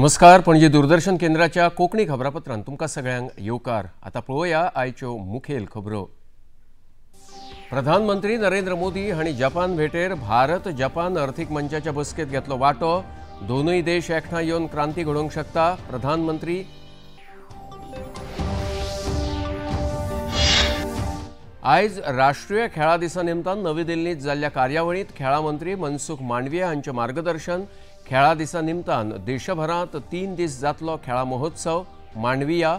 नमस्कार. पणजी दूरदर्शन केंद्राच्या कोंकणी खबरापत्रांत तुमकां सगळ्यांक येवकार. आता पळोवया आयच्यो मुखेल खबरो. प्रधानमंत्री नरेंद्र मोदी हांणी जपान भेटेर भारत जपान अर्थीक मंचाच्या बसकेत घेतलो वांटो. दोनूय देश एकठांय येवन क्रांती घडोवंक शकता. प्रधानमंत्री आयज राष्ट्रीय खेळा दिसा निमतान नवी दिल्लीत जाल्ल्या कार्यावळींत खेळा मंत्री मनसुख मांडवीय हांचें मार्गदर्शन. खेळा दिसा निमतान देशभरांत 3 दीस जातलो खेळा महोत्सव. मांडविया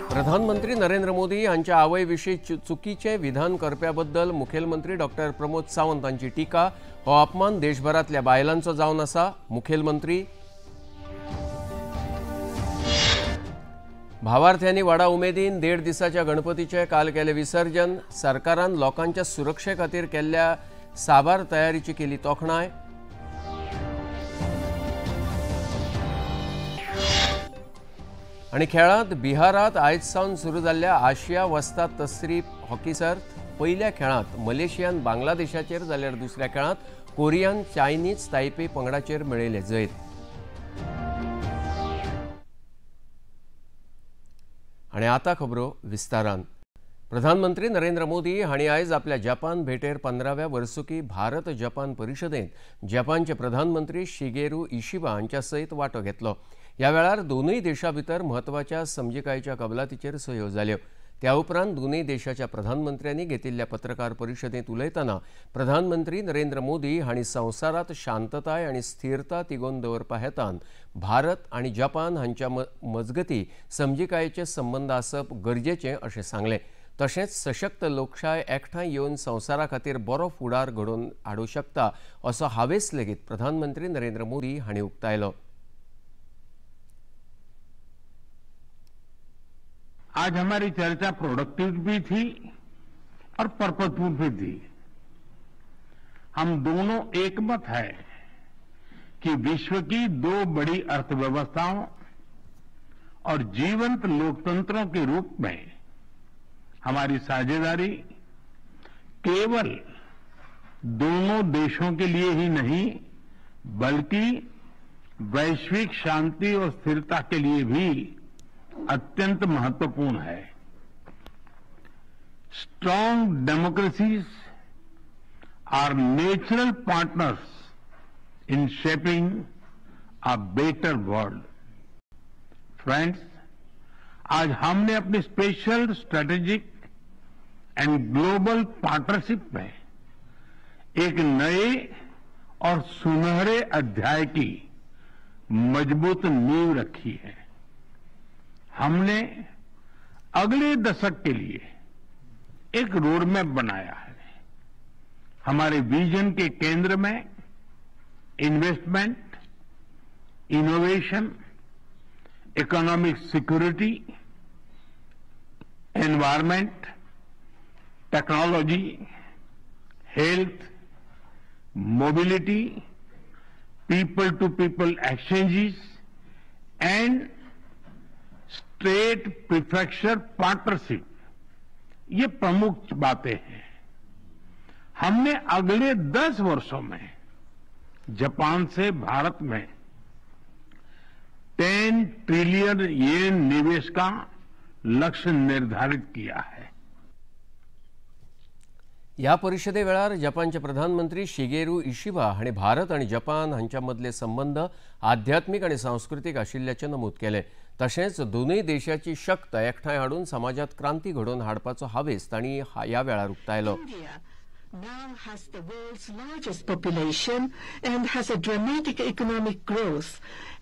प्रधानमंत्री नरेंद्र मोदी हांच्या आवय विशीं चुकीचें विधान करप्याबद्दल मुखेलमंत्री डॉक्टर प्रमोद सावंत हांची टिका. हो अपमान देशभरांतल्या बायलांचो जावन आसा. मुखेलमंत्री भावार्थ्यांनी व्हडा उमेदीन 1.5 दिसाच्या गणपतीचे काल केले विसर्जन. सरकारान लोकांच्या सुरक्षे खातीर केल्ल्या साबार तयारीची केली तोखणाय. आणि खेळांत बिहारात आयज सावन सुरू जाल्ल्या आशिया वस्ताद तसरी हॉकी सर्त. पयल्या खेळांत मलेशियान बांगलादेशाचेर जाल्यार दुसऱ्या खेळांत कोरियान चायनीज तायपे पंगडाचेर मेळयले जैत. आणि आता खबरो विस्तारान. प्रधानमंत्री नरेंद्र मोदी हांणी आयज आपल्या जपान भेटेर 15व्या वर्सुकी भारत जपान परिशदेंत जपानचे प्रधानमंत्री शिगेरू इशिबा हांच्या सयत वांटो घेतलो. ह्या वेळार दोनूय देशां भितर म्हत्वाच्या समजिकायेच्या कबलातीचेर सयो जाल्यो. त्या उपरांत दोनूय देशाच्या प्रधानमंत्र्यांनी घेतिल्ल्या पत्रकार परिशदेंत उलयतना प्रधानमंत्री नरेंद्र मोदी हांणी संवसारांत शांतताय आनी स्थिरता तिगोवन दवरपा हेतान भारत आनी जपान हांच्या मजगती समजिकायेचे संबंद आसप गरजेचें अशें सांगलें. तशेंच सशक्त लोकशाय एकठांय येवन संवसारा खातीर बरो फुडार घडोवन हाडूं शकता असो हावेस लेगीत प्रधानमंत्री नरेंद्र मोदी हांणी उक्तायलो. आज हमारी चर्चा प्रोडक्टिव भी थी और पर्पजफुल भी थी. हम दोनों एकमत है कि विश्व की 2 बड़ी अर्थव्यवस्थाओं और जीवंत लोकतंत्रों के रूप में हमारी साझेदारी केवल दोनों देशों के लिए ही नहीं बल्कि वैश्विक शांति और स्थिरता के लिए भी अत्यंत महत्वपूर्ण है. Strong democracies are natural partners in shaping a better world. Friends, आज हमने अपनी special strategic and global partnership में एक नए और सुनहरे अध्याय की मजबूत नींव रखी है. हमने अगले दशक के लिए एक रोड मैप बनाया है. हमारे विजन के केंद्र में investment, innovation, economic security, environment, technology, health, mobility, people to people exchanges and state prefecture partnership, ये प्रमुख बातें हैं. हमने अगले 10 वर्षों में जापान से भारत में 10 ट्रिलियन येन निवेश का लक्ष्य निर्धारित किया है. ह्या परिशदे वेळार जपानचे प्रधानमंत्री शिगेरू इशिबा हांणी भारत आनी जपान हांच्या मदले संबंद आध्यात्मिक आनी सांस्कृतिक आशिल्ल्याचें नमूद केलें. तशेंच दोनूय देशाची शक्त एकठांय हाडून समाजात क्रांती घडोवन हाडपाचो हावेस तांणी ह्या वेळार उक्तायलो. Now has the world's largest population and has a dramatic economic growth,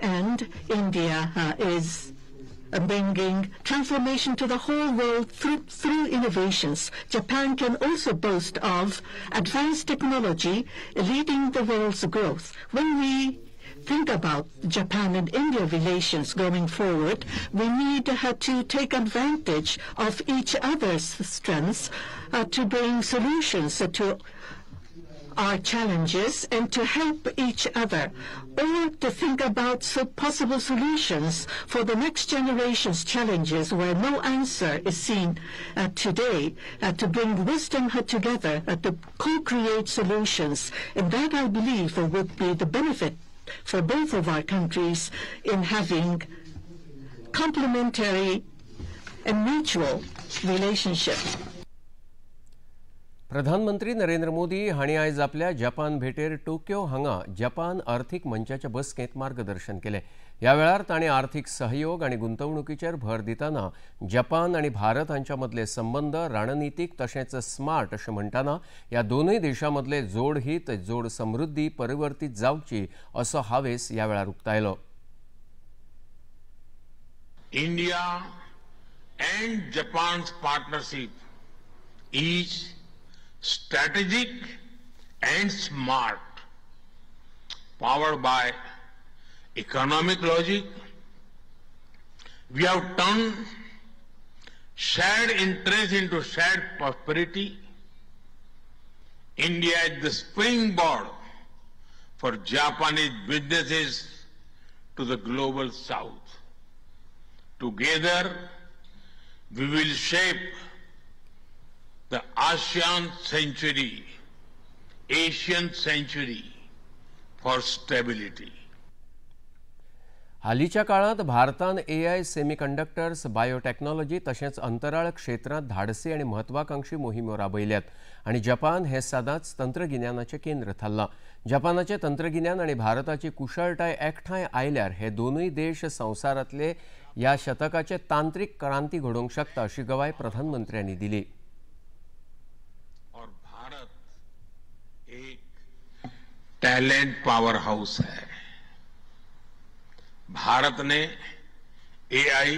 and India is bringing transformation to the whole world through innovations. Japan can also boast of advanced technology leading the world's growth. When we think about Japan and India relations going forward, we need to take advantage of each other's strengths to bring solutions to our challenges and to help each other, or to think about possible solutions for the next generation's challenges where no answer is seen today, to bring wisdom together, to co-create solutions. And that, I believe, would be the benefit for both of our countries in having complementary and mutual relationships. प्रधानमंत्री नरेंद्र मोदी हांणी आयज आपल्या Japan भेटेर Tokyo हांगा Japan अर्थीक मंचाच्या बसकेंत मार्गदर्शन केलें. ह्या वेळार ताणें अर्थीक सहयोग आनी गुंतवणुकीचेर भर दितना जपान आनी भारत हांच्या मदले संबंद रणनीतीक तशेंच स्मार्ट अशें म्हणटाना ह्या दोनूय देशां मदले जोड हित जोड समृद्धी परिवर्तीत जावची असो हावेस ह्या वेळार उक्तायलो. India and Japan's partnership is strategic and smart, powered by economic logic. We have turned shared interest into shared prosperity. India is the springboard for Japanese businesses to the global south. Together, we will shape the ASEAN century, Asian century for stability. हालींच्या काळांत भारतान AI semiconductors, biotechnology तशेंच अंतराळ क्षेत्रांत धाडसी आनी म्हत्वाकांक्षी मोहिमो राबयल्यात आनी Japan हें सदांच तंत्रगिन्यानाचें केंद्र थारलां. जपानाचें तंत्रगिन्यान आनी भारताची कुशळटाय एकठांय आयल्यार हे दोनूय देश संवसारांतले ह्या शतकाचे तांत्रीक क्रांती घडोवंक शकता अशी गवाय प्रधानमंत्र्यांनी दिली. और भारत एक टैलेंट पावर हाउस है. भारत ने AI,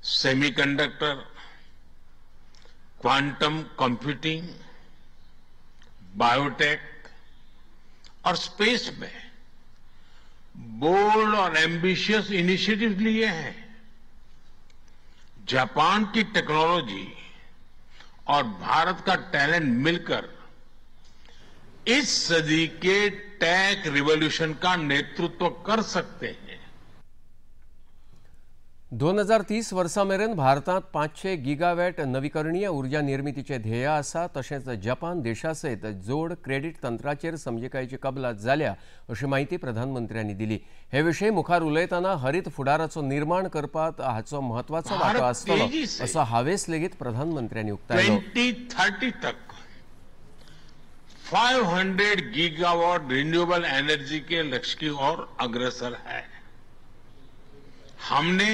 semiconductor, quantum computing, biotech और स्पेस में बोल्ड और एम्बिशियस इनिशिएटिव लिए हैं. जापान की टेक्नोलॉजी और भारत का टैलेंट मिलकर इस सदी के टेक रिवॉल्यूशन का नेतृत्व कर सकते हैं. 2030 वर्सा मेरेन भारतात 500 गिगावॅट नवीकरणीय उर्जा निर्मितीचे ध्येय आसा. तशेंच जपान देशासयत जोड क्रेडीट तंत्राचेर समजिकायेची कबलात जाल्या अशी माहिती प्रधानमंत्र्यांनी दिली. हे विशीं मुखार उलयतना हरीत फुडाराचो निर्माण करपाक हाचो म्हत्वाचो वांटो आसतलो असो हावेस लेगीत प्रधानमंत्र्यांनी उक्तायलो. 2030 तक 500 गीगावाट रिन्यूएबल एनर्जी के लक्ष्य की ओर अग्रसर है. हमने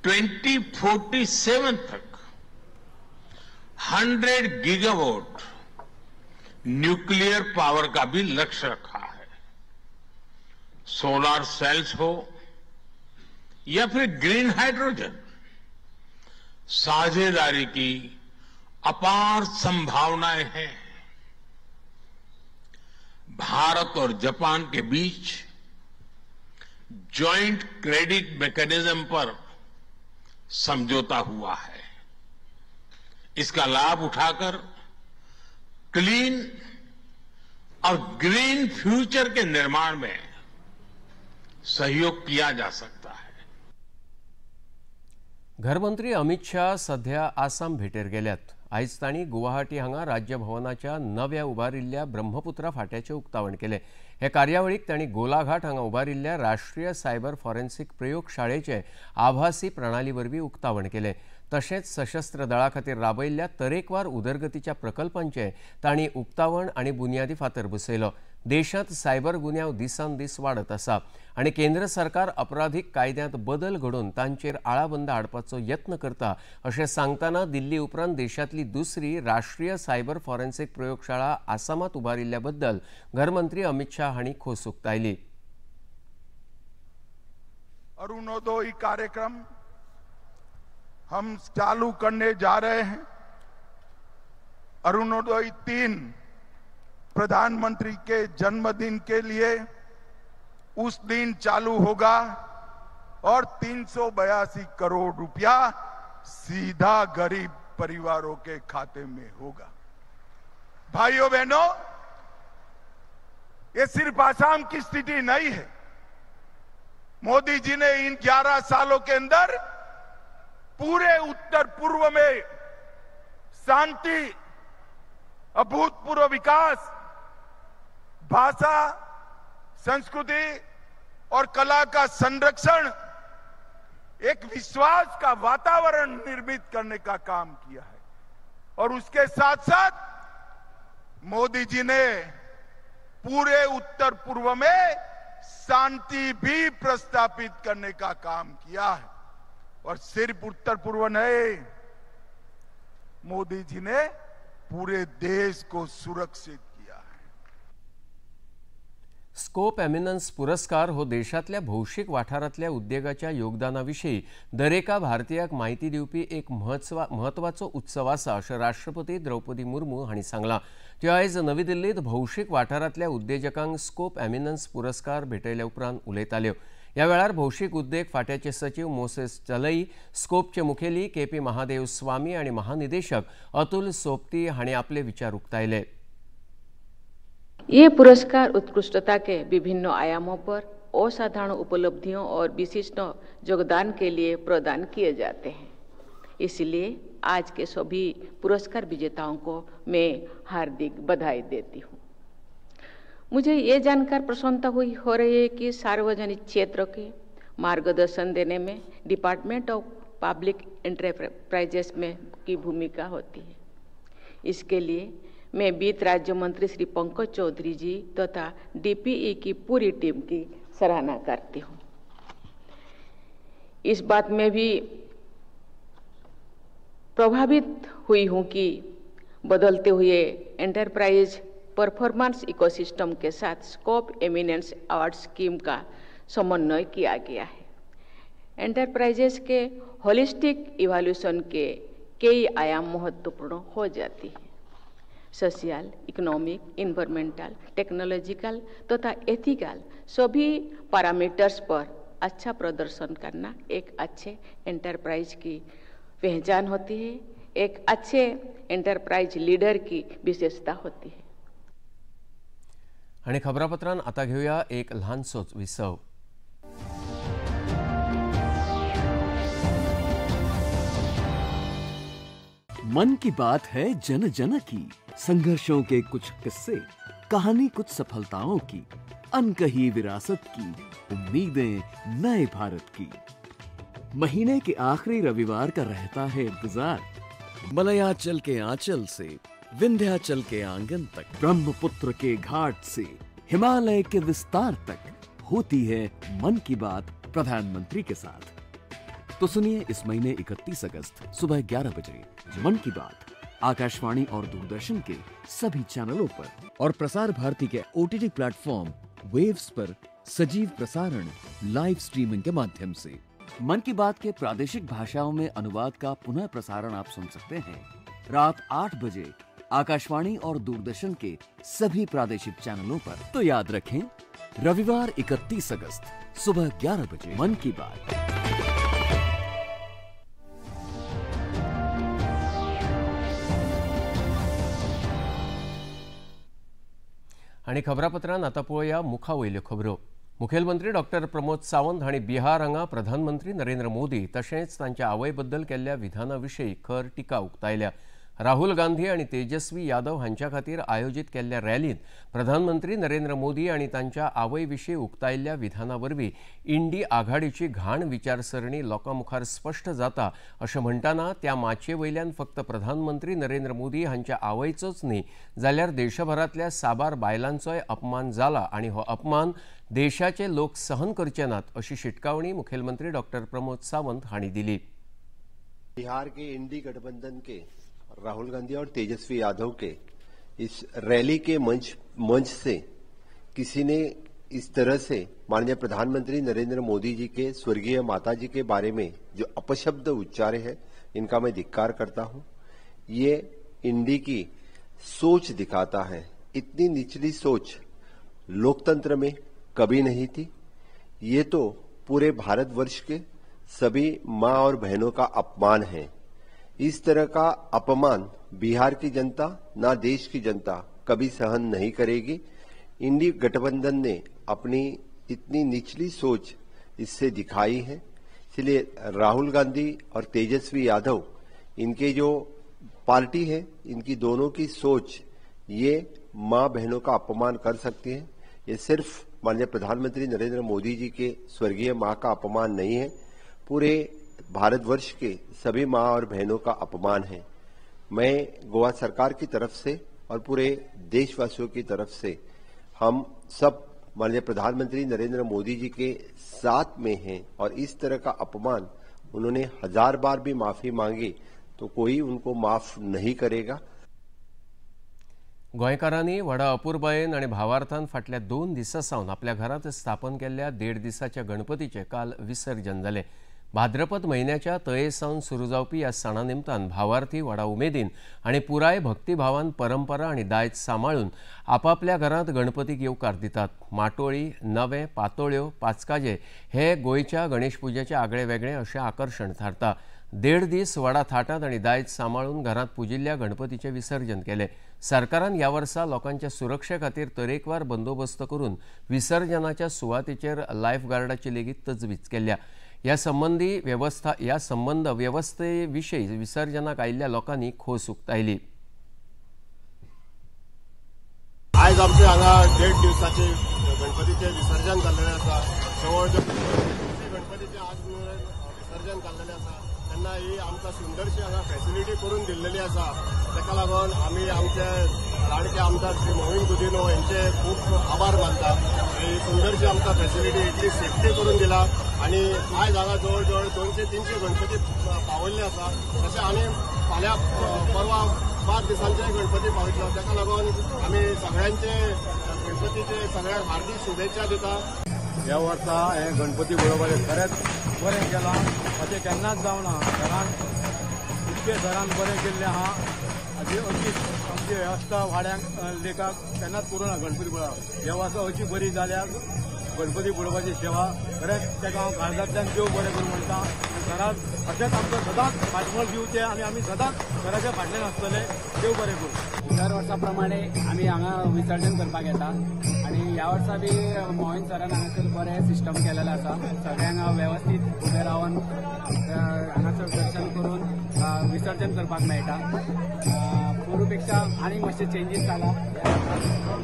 2047 तक 100 गीगावाट न्यूक्लियर पावर का भी लक्ष्य रखा है. सोलर सेल्स हो या फिर ग्रीन हाइड्रोजन, साझेदारी की अपार संभावनाएं हैं. भारत और जापान के बीच जॉइंट क्रेडिट मैकेनिज्म पर समझौता हुआ है. इसका लाभ उठाकर क्लीन और ग्रीन फ्यूचर के निर्माण में सहयोग किया जा सकता है. घरमंत्री अमित शाह सध्या आसाम भेटेर गेल्यात. आयज तांणी गुवाहाटी हांगा राज्य भवनाच्या नव्या उबारिल्ल्या ब्रह्मपुत्रा फाट्याचें उक्तावण केलें. हे कार्यावळीक तांणी गोलाघाट हांगा उबारिल्ल्या राष्ट्रीय सायबर फॉरेन्सिक प्रयोगशाळेचे आभासी प्रणाली वरवीं उक्तावण केलें. तशेंच सशस्त्र दळा खातीर राबयल्ल्या तरेकवार उदरगतीच्या प्रकल्पांचे तांणी उक्तावण आनी बुन्यादी फातर बसयलो. देशांत सायबर गुन्यांव दिसान दीस वाडत आसा आनी केंद्र सरकार अपराधीक कायद्यांत बदल घडोवन तांचेर आळाबंद हाडपाचो यत्न करता अशें सांगतना दिल्ली उपरांत देशांतली दुसरी राष्ट्रीय सायबर फॉरेन्सिक प्रयोगशाळा आसामांत उबारिल्ल्या बद्दल घरमंत्री अमित शाह हांणी खोस उक्तायली. अरुणोदय कार्यक्रम हम चालू करने जा रहे हैं. अरुणोदय 3 प्रधानमंत्री के जन्मदिन के लिए उस दिन चालू होगा और 382 करोड़ रुपया सीधा गरीब परिवारों के खाते में होगा. भाइयों बहनों, ये सिर्फ आसाम की स्थिति नहीं है. मोदी जी ने इन 11 सालों के अंदर पूरे उत्तर पूर्व में शांति, अभूतपूर्व विकास, भाषा संस्कृति और कला का संरक्षण, एक विश्वास का वातावरण निर्मित करने का काम किया है। और उसके साथ साथ मोदी जी ने पूरे उत्तर पूर्व में शांति भी प्रस्थापित करने का काम किया है। और सिर्फ उत्तर पूर्व नहीं, मोदी जी ने पूरे देश को सुरक्षित किया है। स्कोप एमिनन्स पुरस्कार हो देशातल्या भौशीक वाठारातल्या उद्योगाच्या योगदानाविषयी दरेका भारतीयाक माहिती दिवपी एक महत्वाचो उत्सव आसा अशें राष्ट्रपती द्रौपदी मुर्मू हांणी सांगलां। त्यो आयज नवी दिल्लीत भौशीक वाठारातल्या उद्देजकांक स्कोप एमिनन्स पुरस्कार भेटयल्या उपरांत उलयताल्यो। ह्या वेळार भौशीक उद्देग फाट्याचे सचिव मोसेस चलई, स्कोपचे मुखेली केपी महादेव स्वामी आणि महानिदेशक अतुल सोपती हांणी आपले विचार उक्तायले। ये पुरस्कार उत्कृष्टता के विभिन्न आयामों पर असाधारण उपलब्धियों और विशिष्ट योगदान के लिए प्रदान किए जाते हैं। इसलिए आज के सभी पुरस्कार विजेताओं को मैं हार्दिक बधाई देती हूँ। मुझे ये जानकर प्रसन्नता हो रही है कि सार्वजनिक क्षेत्र के मार्गदर्शन देने में डिपार्टमेंट ऑफ पब्लिक एंटरप्राइजेस में की भूमिका होती है। इसके लिए मैं वित्त राज्य मंत्री श्री पंकज चौधरी जी तथा डीपीई की पूरी टीम की सराहना करती हूँ। इस बात में भी प्रभावित हुई हूँ कि बदलते हुए एंटरप्राइज परफॉर्मेंस इकोसिस्टम के साथ स्कोप एमिनेंस अवार्ड स्कीम का समन्वय किया गया है। एंटरप्राइजेस के होलिस्टिक इवैल्यूएशन के कई आयाम महत्वपूर्ण हो जाती है। सोशल, इकोनॉमिक, इन्वायरमेंटल, टेक्नोलॉजिकल तथा एथिकल सभी पैरामीटर्स पर अच्छा प्रदर्शन करना एक अच्छे एंटरप्राइज की पहचान होती है, एक अच्छे एंटरप्राइज लीडर की विशेषता होती है। आणि खबरापत्रान आता घेऊया एक लहानसोच विसव। मन की बात है जन जन की, संघर्षों के कुछ किस्से, कहानी कुछ सफलताओं की, अनकही विरासत की, उम्मीदें नए भारत की। महीने के आखिरी रविवार का रहता है इंतजार। मलयाचल के आंचल से विंध्याचल के आंगन तक, ब्रह्मपुत्र के घाट से हिमालय के विस्तार तक होती है मन की बात प्रधानमंत्री के साथ। तो सुनिए इस महीने 31 अगस्त सुबह 11 बजे मन की बात आकाशवाणी और दूरदर्शन के सभी चैनलों पर और प्रसार भारती के OTT प्लेटफॉर्म वेव्स पर सजीव प्रसारण लाइव स्ट्रीमिंग के माध्यम से। मन की बात के प्रादेशिक भाषाओं में अनुवाद का पुनः प्रसारण आप सुन सकते हैं रात 8 बजे आकाशवाणी और दूरदर्शन के सभी प्रादेशिक चैनलों पर। तो याद रखें, रविवार 31 अगस्त सुबह 11 बजे मन की बात। आणि खबरापत्रान आता पळोवया मुखावयल्यो खबरो। मुखेलमंत्री डॉक्टर प्रमोद सावंत हांणी बिहार हांगा प्रधानमंत्री नरेंद्र मोदी तशेंच तांच्या आवयबद्दल केल्ल्या विधानाविशयी खर टिका उक्तायल्या। राहुल गांधी आणि तेजस्वी यादव हांच्या खातीर आयोजित केल्ल्या रॅलींत प्रधानमंत्री नरेंद्र मोदी आणि तांच्या आवयविशीं उक्तायल्ल्या विधानावरवीं इंडी आघाडीची घाण विचारसरणी लोकांमुखार स्पश्ट जाता अशें म्हणटाना त्या माचयेवयल्यान फक्त प्रधानमंत्री नरेंद्र मोदी हांच्या आवयचोच न्ही जाल्यार देशभरांतल्या साबार बायलांचोय अपमान जाला आणि हो अपमान देशाचे लोक सहन करचे नात अशी शिटकावणी मुखेलमंत्री डॉक्टर प्रमोद सावंत हांणी दिली। बिहार के इंडी गठबंधन के राहुल गांधी और तेजस्वी यादव के इस रैली के मंच से किसी ने इस तरह से माननीय प्रधानमंत्री नरेंद्र मोदी जी के स्वर्गीय माता जी के बारे में जो अपशब्द उच्चारे हैं, इनका मैं धिक्कार करता हूं। ये इंडी की सोच दिखाता है। इतनी निचली सोच लोकतंत्र में कभी नहीं थी। ये तो पूरे भारतवर्ष के सभी मां और बहनों का अपमान है। इस तरह का अपमान बिहार की जनता ना देश की जनता कभी सहन नहीं करेगी। इंडी गठबंधन ने अपनी इतनी निचली सोच इससे दिखाई है। इसलिए राहुल गांधी और तेजस्वी यादव, इनके जो पार्टी है, इनकी दोनों की सोच ये मां बहनों का अपमान कर सकती है। ये सिर्फ माननीय प्रधानमंत्री नरेंद्र मोदी जी के स्वर्गीय मां का अपमान नहीं है, पूरे भारतवर्ष के सभी मां और बहनों का अपमान है। मैं गोवा सरकार की तरफ से और पूरे देशवासियों की तरफ से हम सब माननीय प्रधानमंत्री नरेंद्र मोदी जी के साथ में हैं और इस तरह का अपमान उन्होंने 1000 बार भी माफी मांगी तो कोई उनको माफ नहीं करेगा। गोंयकारांनी व्हडा अपूर्बायेन आनी भावार्थान फाटल्या 2 दिसां सावन आपल्या घरांत स्थापन केल्ल्या 1.5 दिसाच्या गणपतीचे काल विसर्जन जाले। भाद्रपद म्हयन्याच्या तयेसावन सुरू जावपी ह्या सणा निमतान भावार्थी व्हडा उमेदीन आनी पुराय भक्तिभावान परंपरा आनी दायज सांबाळून आपापल्या घरांत गणपतीक येवकार दितात। माटोळी, नवे, पातोळ्यो, पाचकाजे हे गोंयच्या गणेश पुजेचे आगळे वेगळे अशें आकर्शण थारता। 1.5 दीस व्हडा थाटांत आनी दायज सांबाळून घरांत पुजिल्ल्या गणपतीचे विसर्जन केले। सरकारान ह्या वर्सा लोकांच्या सुरक्षे खातीर तरेकवार बंदोबस्त करून विसर्जनाच्या सुवातेचेर लायफ गार्डाची लेगीत तजवीज केल्या। ह्या संबंध व्यवस्थे विशीं विसर्जनाक आयिल्ल्या लोकांनी खोस उक्तायली। आज आमचे हांगा 1.5 दिवसाचे गणपतीचे विसर्जन जाल्लेले आसा। गणपतीचे आज विसर्जन जाल्लेले आसा तेन्ना ही आमकां सुंदरशी हांगा फॅसिलिटी करून दिल्लेली आसा। ताका लागून आमी आमचे लाडके आमदार श्री मोहीन गुदिनो यांचे खूप आभार मानता। ही सुंदरशी आमकां फॅसिलिटी इतली सेफ्टी करून दिला आणि आज हांगा जवळ जवळ 200-300 गणपती पावल्ले आसा। तशें आनी फाल्यां परवा 5 दिसांचे गणपती पावयतलो। ताका लागून आमी सगळ्यांचे गणपतीचे सगळ्यांक हार्दिक शुभेच्छा दिता। ह्या वर्सा हे गणपती बरोबर खरेंच बरें केलां, अशें केन्नाच जावना। घरान इतके घरान बरें केल्लें आहा, अशी आमची वेवस्था वाड्यांक लेखाक केन्नाच करूं ना। गणपती बुडोवप ह्या वर्सा अशी बरी जाल्यार गणपती बुडोवपाची सेवा खरेंच ताका हांव काळजांतल्यान देव बरें करूं म्हणटा। घरांत अशेंच आमकां सदांच फाटबळ दिवचें आनी आमी सदांच घराच्या फाटल्यान आसतले। देव बरें करूं। दर वर्सा प्रमाणे आमी हांगा विसर्जन करपाक येता आनी ह्या वर्सा बी मोहीन सरान हांगासर बरें सिस्टम केलेलें आसा। सगळ्यांक वेवस्थीत उबे रावन हांगासर दर्शन करून विसर्जन करपाक मेळटा। पूर्व पेक्षा आनी मातशे चेंजीस जाला।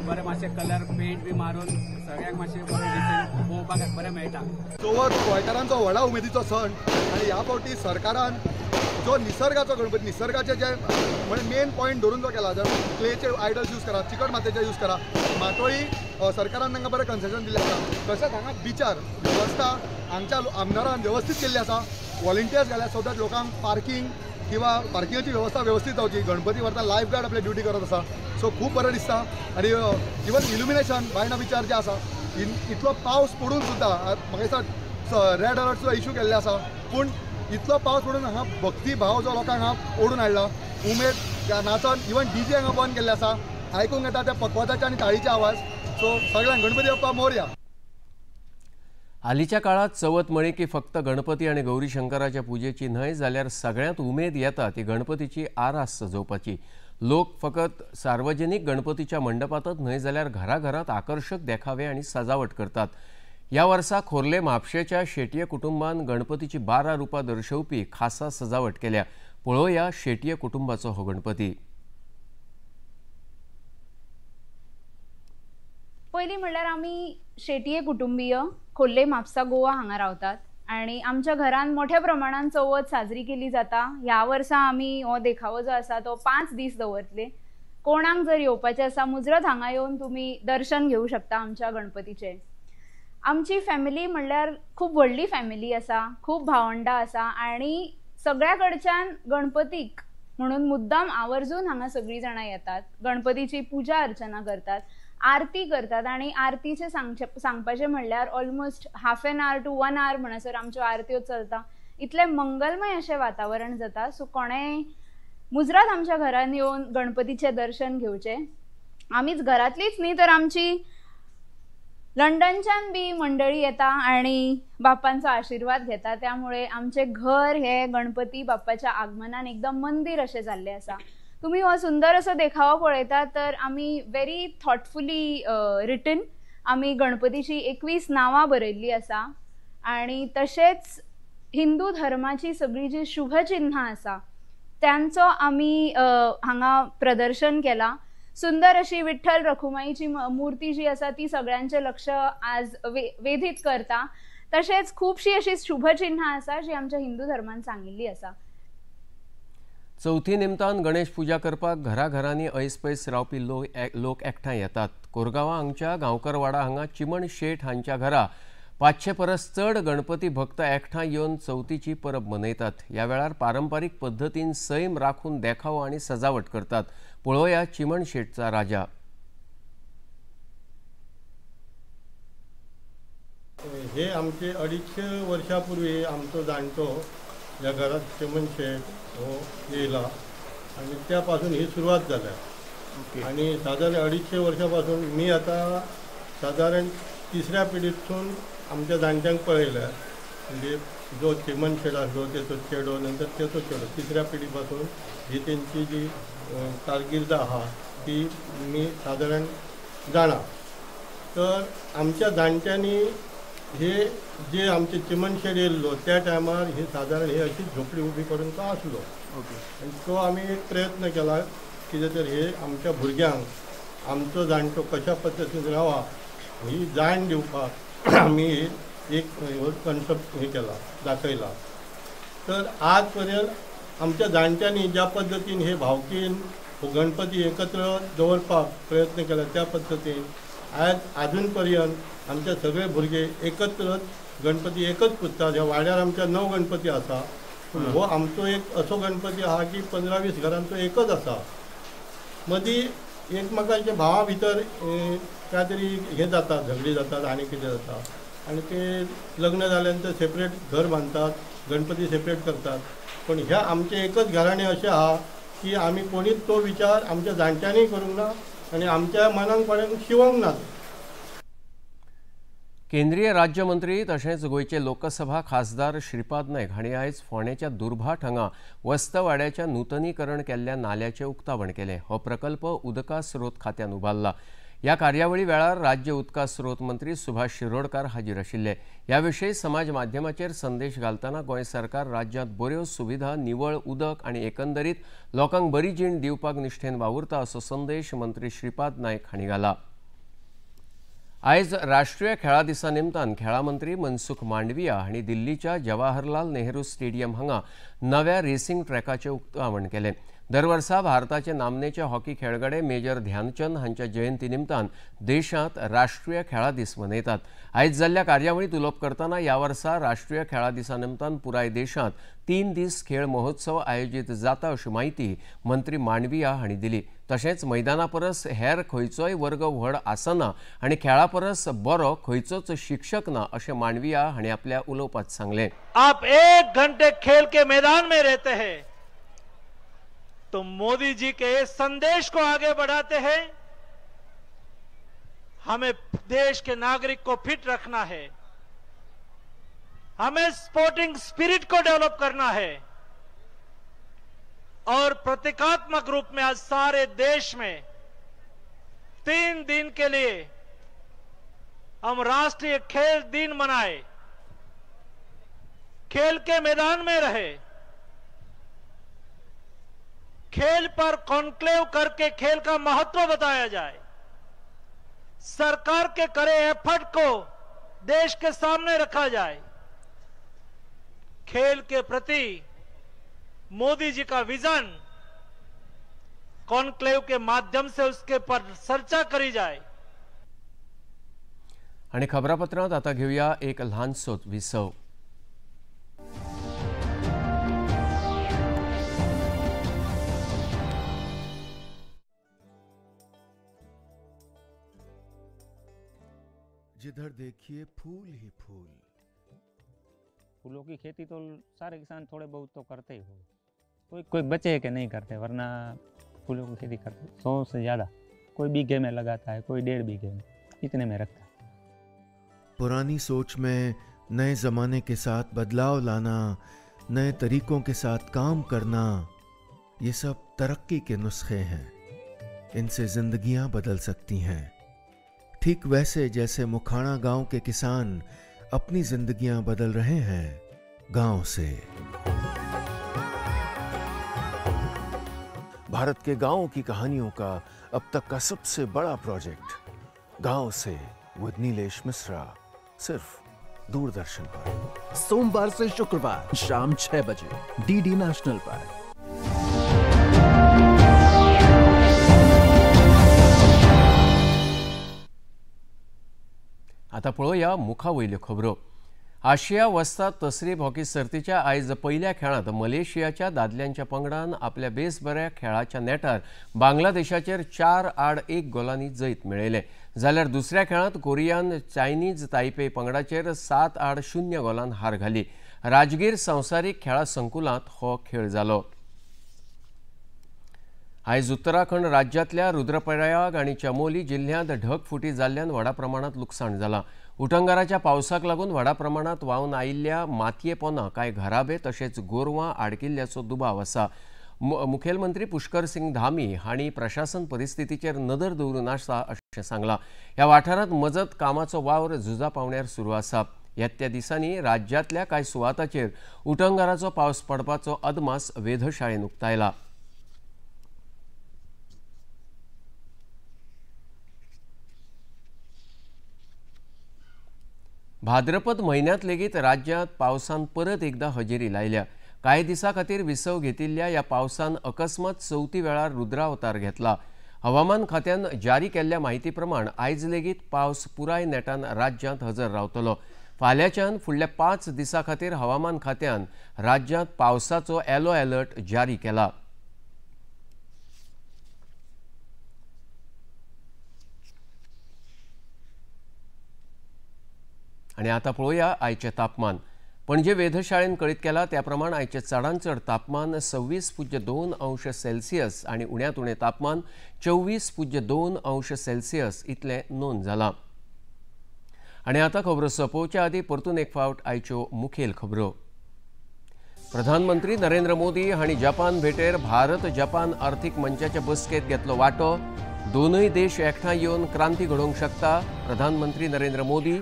बरें मातशें कलर पेंट बी मारून सगळ्यांक मातशें बरें दिसून पळोवपाक बरें मेळटा। चवथ गोंयकारांचो व्हडा उमेदीचो सण आनी ह्या फावटी सरकारान जो निसर्गाचो गणपती निसर्गाचे जे म्हणजे मेन पॉयंट धरून जो केला, जर क्लेचे आयडल्स यूज करा, चिकट मातयेचे यूज करा, माटोळी सरकारान तांकां बरें कन्सेशन दिल्लें आसा। तशेंच हांगा बिचार वेवस्था हांगच्या आमदारान व्यवस्थीत केल्ली आसा। वॉलंटियर्स घाल्या सो दॅट लोकांक पार्किंग किंवा पार्किंगाची वेवस्था व्यवस्थीत जावची। गणपती व्हरता लायफ गार्ड आपली ड्युटी करत आसा, सो खूब बरें दिसता। आनी इवन इल्युमिनेशन बायणा बिचार जे आसा, इतलो पावस पडून सुद्दां म्हाका दिसता रेड अलर्टचो इश्यू केल्ले आसा, पूण इतलो पावस पडून हांगा भक्ती भाव जो लोकांक हांगा ओडून हाडला, उमेद नाचन इवन डीजे हांगा बंद केल्ले आसा। आयकूंक येता त्या पकवाजाचे आनी ताळीचे आवाज। सो सगळ्यांक गणपती बाप्पा मोरया। हालींच्या काळात चवथ म्हळी की फक्त गणपती आणि गौरी शंकराच्या पुजेची न्हय जाल्यार सगळ्यांत उमेद येता ती गणपतीची आरास सजोवपाची। लोक फकत सार्वजनिक गणपतीच्या मंडपातच न्हय जाल्यार घराघरात आकर्षक देखावे आणि सजावट करतात। ह्या वर्सा खोर्ले म्हापशेच्या शेटये कुटुंबान गणपतीची 12 रुपां दर्शवपी खासा सजावट केल्या। पळोवया शेटये कुटुंबाचो हो गणपती। पयलीं म्हणल्यार आमी शेटये कुटुंबीय खोर्ले म्हापसा गोवा हांगा रावतात आणि आमच्या घरान मोठ्या प्रमाणात चवथ साजरी केली जाता। ह्या वर्सा आमी हो देखावो जो आसा तो 5 दीस दवरतले। कोणाक जर येवपाचे आसा मुजरत हांगा येवन तुमी दर्शन घेवं शकता आमच्या गणपतीचे। आमची फॅमिली म्हणल्यार खूब व्हडली फॅमिली आसा, खूब भावंडां आसा आणि सगळ्या कडच्यान गणपतीक म्हणून मुद्दाम आवर्जून हांगा सगळीं जाणां येतात। गणपतीची पूजा अर्चना करतात, आरती करतात आणि आरतीचे सांगपाचे म्हणल्यार almost half an hour to 1 hour म्हणसर आमच्यो आरत्यो चलता। इतले मंगलमय अशें वातावरण जाता। सो कोणेय मुजरात आमच्या घरान येवन गणपतीचे दर्शन घेवचे। आमीच घरातलीच न्ही तर आमची लंडनच्यान बी मंडळी येता आणि बाप्पांचो आशीर्वाद घेता। त्यामुळे आमचे घर हे गणपती बाप्पाच्या आगमनान एकदम मंदिर अशें जाल्लें आसा। तुम्ही हो सुंदर असो देखावो पळयता तर आमी व्हेरी थॉटफुली रिटन आमी गणपतीची 21 नांवां बरयल्ली आसा आणि तशेंच हिंदू धर्माची सगळी जी शुभ चिन्हां आसा त्यांचो आमी हांगा प्रदर्शन केला। सुंदर अशी विठ्ठल रखुमाईची मूर्ती जी आसा ती सगळ्यांचे लक्ष आज वेधीत करता। तशेंच खूबशी अशी शुभचिन्हां आसा जी आमच्या हिंदू धर्मान सांगिल्ली आसा। चौथी निमतान गणेश पुजा करपाक घराघरांनी ऐस पैस रावपी लोक एकठांय येतात। कोरगांवा हांगच्या गांवकरवाडा हांगा चिमण शेठ हांच्या घरा 500 परस चड गणपती भक्त एकठांय येवन चवथीची परब मनयतात। ह्या वेळार पारंपारीक पद्धतीन सैम राखून देखाव आनी सजावट करतात। पळोवया चिमण शेठचा राजा। हे आमचे 250 वर्षापूर्वी आमचो जाणटो ह्या घरात चिमण शेठ हो येयला आणि त्यापासून ही सुरुवात जाल्या। आणि साधारण 250 वर्षापासून मी आता साधारण 3ऱ्या पिढीतून आमच्या जाणट्यांक पळयल्या, म्हणजे जो चिमण शेठ आसलो तेचो चेडो नंतर तेचो चेडो 3ऱ्या पिढीपासून ही तेंची जी कारकिर्द आहा ती मी साधारण जाणा। तर आमच्या जाणट्यांनी हे जे आमचे चिमण शेठ येयल्लो त्या टायमार ही साधारण ही अशी झोपडी उभी करून तो आसलो। आणि तो आम्ही एक प्रयत्न केला कितें तर हे आमच्या भुरग्यांक आमचो जाणटो कशा पद्दतीन रावा ही जाण दिवपाक आमी एक कॉन्सेप्ट हे केला, दाखयला। तर आज पर्यंत आमच्या जाणट्यांनी ज्या पद्दतीन हे भावकीन गणपती एकत्र दवरपाक प्रयत्न केला त्या पद्दतीन आज अजून पर्यंत आमचे सगळे भुरगे एकत्रच गणपती एकच पुजतात। ह्या वाड्यार आमच्या 9 गणपती आसा, पूण हो आमचो एक असो गणपती आहा की 15-20 घरांचो एकच आसा। मदीं एकमेकांच्या भावा भितर काय तरी हे जाता, झगडी जातात आनी कितें जाता आनी ते लग्न जाल्यानंतर सेपरेट घर बांदतात, गणपती सेपरेट करतात। पण ह्या आमचे एकच घराणे अशें आहा की आमी कोणीच तो विचार आमच्या जाणट्यांनी करूंक ना आणि आमच्या मनाक कोणाक शिवंक ना। केंद्रीय राज्यमंत्री तशेंच गोयचे लोकसभा खासदार श्रीपाद नायक हांणी आयज फोंडेच्या दुर्भाट हांगा वस्त वाड्याच्या नूतनीकरण केल्ल्या नाल्याचें उक्तावण केलें। हो प्रकल्प उदका स्रोत खात्यान उबारला। ह्या कार्यावळी वेळार राज्य उदका स्रोत मंत्री सुभाष शिरोडकार हाजीर आशिल्ले। ह्या विशीं समाज माध्यमाचेर संदेश घालतना गोंय सरकार राज्यांत बऱ्यो सुविधा, निवळ उदक आनी एकंदरीत लोकांक बरी जीण दिवपाक निश्ठेन वावुरता असो संदेश मंत्री श्रीपाद नायक हांणी घाला। आयज राष्ट्रीय खेळा दिसा निमतान खेळा मंत्री मनसुख मांडविया हांणी दिल्लीच्या जवाहरलाल नेहरू स्टेडियम हांगा नव्या रेसिंग ट्रॅकाचें उक्तावण केलें। दर वर्सा भारताचे नामनेचे हॉकी खेळगडे मेजर ध्यानचंद हांच्या जयंती निमतान देशांत राष्ट्रीय खेळा दीस मनयतात। आयज जाल्ल्या कार्यावळीत उलोवप करतना ह्या वर्सा राष्ट्रीय खेळा दिसा निमतान पुराय देशांत 3 दीस खेळ महोत्सव आयोजीत जाता अशी माहिती मंत्री मांडविया हांणी दिली। तशेंच मैदाना परस हेर खंयचोय वर्ग व्हड आसना आनी खेळा परस बरो खंयचोच शिक्षक ना अशें मांडविया हांणी आपल्या उलोवपांत सांगलें। आप 1 घंटे खेल के मैदान में रहते हैं तो मोदी जी के इस संदेश को आगे बढ़ाते हैं। हमें देश के नागरिक को फिट रखना है, हमें स्पोर्टिंग स्पिरिट को डेवलप करना है और प्रतीकात्मक रूप में आज सारे देश में 3 दिन के लिए हम राष्ट्रीय खेल दिन मनाए, खेल के मैदान में रहे, खेल पर कॉन्क्लेव करके खेल का महत्व बताया जाए, सरकार के करे एफर्ट को देश के सामने रखा जाए, खेल के प्रति मोदी जी का विजन कॉन्क्लेव के माध्यम से उसके पर चर्चा करी जाए। आणि खबरापत्रांत आता घेऊया एक लहानसो विसव। जिधर देखिए फूल ही फूल। फूलों की खेती तो सारे किसान थोड़े बहुत तो करते ही हो, कोई बचे कि नहीं करते, वरना फूलों की खेती करते 100 से ज़्यादा। कोई बीघे में लगाता है, कोई 1.5 बीघे में, इतने में रखता है। पुरानी सोच में नए ज़माने के साथ बदलाव लाना, नए तरीकों के साथ काम करना, ये सब तरक्की के नुस्खे हैं। इनसे जिंदगियां बदल सकती हैं। ठीक वैसे जैसे मुखाना गांव के किसान अपनी जिंदगियां बदल रहे हैं गांव से। भारत के गांवों की कहानियों का अब तक का सबसे बड़ा प्रोजेक्ट गांव से विद नीलेश मिश्रा, सिर्फ दूरदर्शन पर। सोमवार से शुक्रवार शाम 6 बजे डीडी नेशनल पर। आता पळोवया मुखावयल्यो खबरो। आशिया वस्ताद तसरीप हॉकी सर्तीच्या आयज पहिल्या खेळांत मलेशियाच्या दादल्यांच्या पंगडान आपल्या बेस बऱ्या खेळाच्या नेटार बांगलादेशाचेर 4-1 गोलांनी जैत मेळयले। जाल्यार दुसऱ्या खेळांत कोरियान चायनीज तायपे पंगडाचेर 7-0 गोलांन हार घाली। राजगीर संवसारीक खेळा संकुलांत हो खेळ जालो। आयज उत्तराखंड राज्यांतल्या रुद्रप्रयाग आनी चमोली जिल्ह्यांत ढगफुटी जाल्ल्यान व्हडा प्रमाणांत लुकसाण जालां। उटंगाराच्या पावसाक लागून व्हडा प्रमाणांत व्हांवन आयिल्ल्या मातये पोंदां कांय घराबे तशेंच गोरवां आडकिल्ल्याचो दुबाव आसा। मुखेलमंत्री पुष्कर सिंग धामी हांणी प्रशासन परिस्थितीचेर नदर दवरून आसा अशें सांगलां। ह्या वाठारांत मजत कामाचो वावर झुजा पावण्यार सुरू आसा। येत्या दिसांनी राज्यांतल्या कांय सुवातांचेर उटंगाराचो पावस पडपाचो अदमास वेधशाळेन उक्तायला। भाद्रपद म्हयन्यांत लेगीत राज्यांत पावसान परत एकदा हजेरी लायल्या। कांय दिसां खातीर विसव घेतिल्ल्या ह्या पावसान अकस्मात चवथी वेळार रुद्रावतार घेतला। हवामान खात्यान जारी केल्ल्या म्हायती प्रमाण आयज लेगीत पावस पुराय नेटान राज्यांत हजर रावतलो। फाल्यांच्यान फुडल्या 5 दिसां खातीर हवामान खात्यान राज्यांत पावसाचो येलो अलर्ट जारी केला। आणि आता पळोवया आयचे तापमान। पणजे वेधशाळेन कळीत केला त्या प्रमाण आयचे चडांत चड तापमान 26.2 अंश सेल्सियस आणि उण्यांत उणें तापमान 24.2 अंश सेल्सियस इतलें नोंद जालां। आणि आता खबरो सोंपोवच्या आदीं परतून एक फावट आयच्यो मुखेल खबरो। प्रधानमंत्री नरेंद्र मोदी हांणी जपान भेटेर भारत जपान अर्थीक मंचाचे बसकेंत घेतलो वांटो। दोनूय देश एकठांय येवन क्रांती घडोवंक शकता, प्रधानमंत्री नरेंद्र मोदी।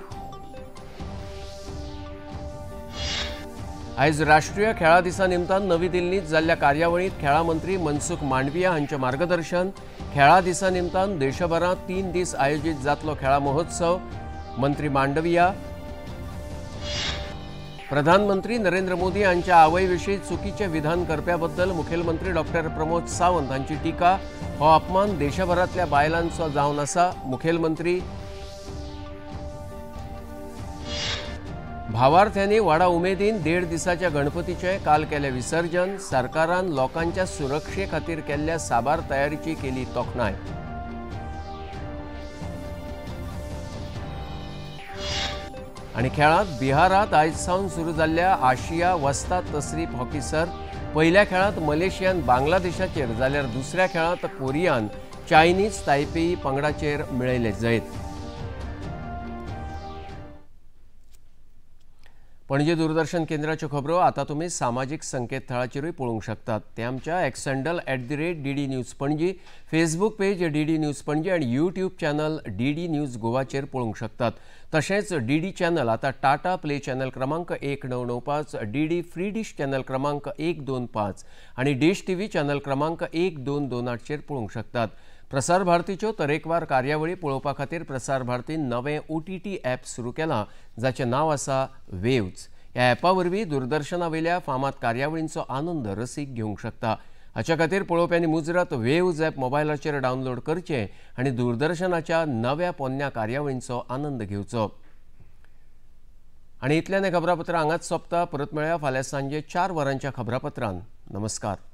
आयज राष्ट्रीय खेळा दिसा निमतान नवी दिल्लींत जाल्ल्या कार्यावळींत खेळा मंत्री मनसुख मांडविया हांचें मार्गदर्शन। खेळा दिसा निमतान देशभरांत 3 दीस आयोजीत जातलो खेळा महोत्सव, मंत्री मांडविया। प्रधानमंत्री नरेंद्र मोदी हांच्या आवयविशीं चुकीचें विधान करप्या बद्दल मुखेलमंत्री डॉक्टर प्रमोद सावंत हांची टिका। हो अपमान देशभरांतल्या बायलांचो जावन आसा, मुखेलमंत्री। भावार्थ्यांनी व्हडा उमेदीन 1.5 दिसाच्या गणपतीचे काल केले विसर्जन। सरकारान लोकांच्या सुरक्षे खातीर केल्ल्या साबार तयारीची केली तोखणाय। आणि खेळांत बिहारांत आयज सावन सुरू जाल्ल्या आशिया वस्ताद तसरीप हॉकी सर्त पहिल्या खेळांत मलेशियान बांगलादेशाचेर जाल्यार दुसऱ्या खेळांत कोरियान चायनीज तायपेई पंगडाचेर मेळयले जैत। पणजी दूरदर्शन केंद्राच्यो खबरो आता तुम्ही सामाजीक संकेतथळाचेरूय पळोवंक शकतात। ते आमच्या x handle @DD news Panaji, Facebook page DD news Panaji आणि यूट्यूब चॅनल DD न्यूज गोवाचेर पळोवंक शकतात। तशेंच DD चॅनल आता टाटा प्ले चॅनल क्रमांक 1995, DD फ्री डिश चॅनल क्रमांक 125 आणि डिश TV चॅनल क्रमांक 1228 चेर पळोवंक शकतात। प्रसार भारतीच्यो तरेकवार कार्यावळी पळोवपा खातीर प्रसार भारतीन नवें OTT ॲप सुरू केलां, जाचें नांव आसा वेव्ज। ह्या ॲपा वरवीं दूरदर्शना वयल्या फामाद कार्यावळींचो आनंद रसीक घेवंक शकता। हाच्या खातीर पळोवप्यांनी मुजरत वेव्ज ॲप मोबायलाचेर डावनलोड करचें आनी दूरदर्शनाच्या नव्या पोन्न्या कार्यावळींचो आनंद घेवचो। आणि इतल्यान हें खबरापत्र हांगाच सोंपता। परत मेळया फाल्यां सांजे 4 वरांच्या खबरापत्रांत। नमस्कार।